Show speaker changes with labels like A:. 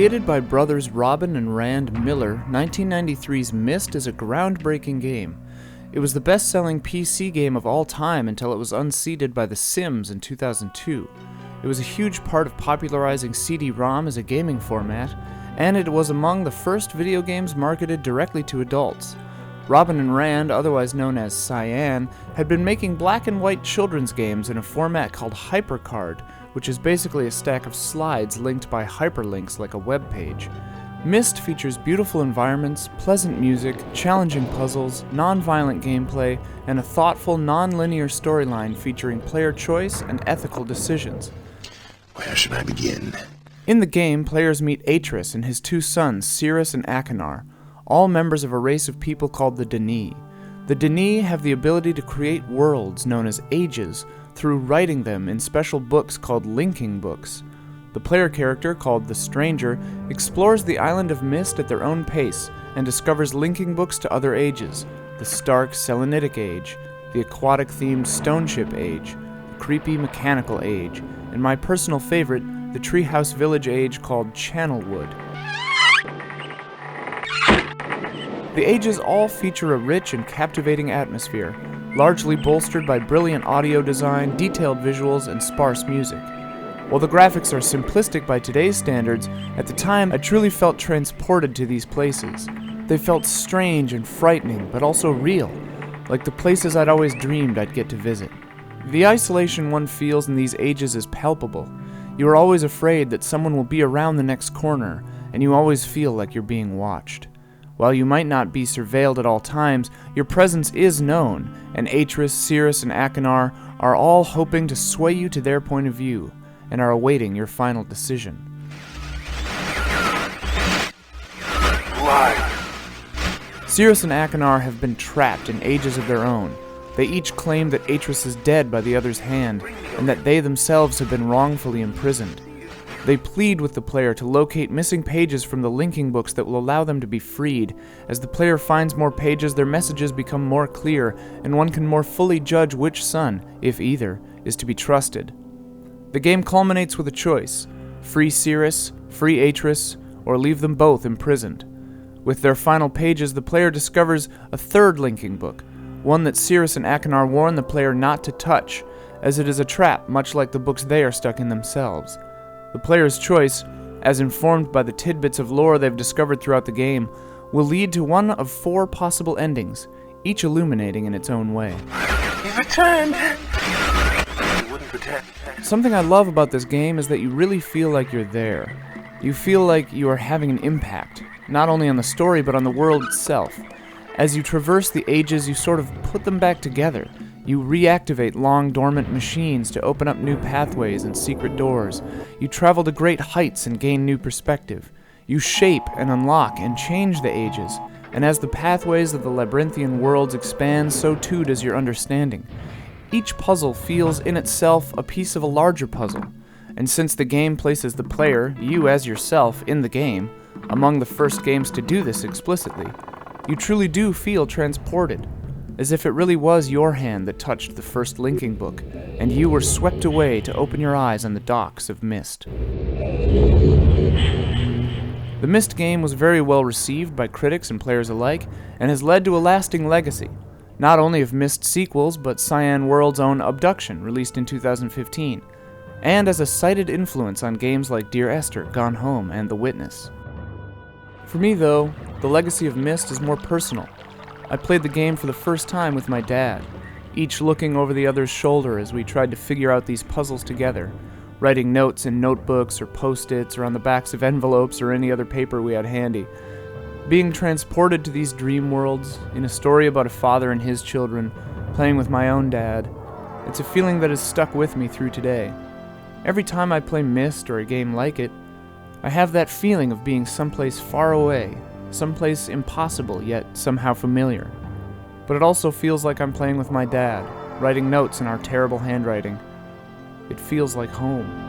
A: Created by brothers Robin and Rand Miller, 1993's Myst is a groundbreaking game. It was the best-selling PC game of all time until it was unseated by The Sims in 2002. It was a huge part of popularizing CD-ROM as a gaming format, and it was among the first video games marketed directly to adults. Robin and Rand, otherwise known as Cyan, had been making black and white children's games in a format called HyperCard, which is basically a stack of slides linked by hyperlinks like a web page. Myst features beautiful environments, pleasant music, challenging puzzles, non-violent gameplay, and a thoughtful, non-linear storyline featuring player choice and ethical decisions.
B: Where should I begin?
A: In the game, players meet Atris and his two sons, Cirrus and Achenar, all members of a race of people called the Dani. The Dani have the ability to create worlds known as ages through writing them in special books called linking books. The player character, called the Stranger, explores the island of Myst at their own pace and discovers linking books to other ages: the stark Selenitic Age, the aquatic-themed Stoneship Age, the creepy Mechanical Age, and my personal favorite, the Treehouse Village Age called Channelwood. The ages all feature a rich and captivating atmosphere, largely bolstered by brilliant audio design, detailed visuals, and sparse music. While the graphics are simplistic by today's standards, at the time I truly felt transported to these places. They felt strange and frightening, but also real, like the places I'd always dreamed I'd get to visit. The isolation one feels in these ages is palpable. You are always afraid that someone will be around the next corner, and you always feel like you're being watched. While you might not be surveilled at all times, your presence is known, and Atris, Cirrus, and Achenar are all hoping to sway you to their point of view, and are awaiting your final decision.
B: Why?
A: Cirrus and Achenar have been trapped in ages of their own. They each claim that Atris is dead by the other's hand, and that they themselves have been wrongfully imprisoned. They plead with the player to locate missing pages from the linking books that will allow them to be freed. As the player finds more pages, their messages become more clear, and one can more fully judge which son, if either, is to be trusted. The game culminates with a choice: free Cirrus, free Atris, or leave them both imprisoned. With their final pages, the player discovers a third linking book, one that Cirrus and Achenar warn the player not to touch, as it is a trap much like the books they are stuck in themselves. The player's choice, as informed by the tidbits of lore they've discovered throughout the game, will lead to one of 4 possible endings, each illuminating in its own way.
B: He's returned! He wouldn't pretend.
A: Something I love about this game is that you really feel like you're there. You feel like you are having an impact, not only on the story but on the world itself. As you traverse the ages, you sort of put them back together. You reactivate long dormant machines to open up new pathways and secret doors. You travel to great heights and gain new perspective. You shape and unlock and change the ages, and as the pathways of the labyrinthian worlds expand, so too does your understanding. Each puzzle feels in itself a piece of a larger puzzle, and since the game places the player, you as yourself, in the game, among the first games to do this explicitly, you truly do feel transported, as if it really was your hand that touched the first linking book, and you were swept away to open your eyes on the docks of Myst. The Myst game was very well received by critics and players alike, and has led to a lasting legacy, not only of Myst sequels, but Cyan World's own Abduction, released in 2015, and as a cited influence on games like Dear Esther, Gone Home, and The Witness. For me, though, the legacy of Myst is more personal. I played the game for the first time with my dad, each looking over the other's shoulder as we tried to figure out these puzzles together, writing notes in notebooks or post-its or on the backs of envelopes or any other paper we had handy. Being transported to these dream worlds, in a story about a father and his children, playing with my own dad, it's a feeling that has stuck with me through today. Every time I play Myst or a game like it, I have that feeling of being someplace far away, someplace impossible yet somehow familiar. But it also feels like I'm playing with my dad, writing notes in our terrible handwriting. It feels like home.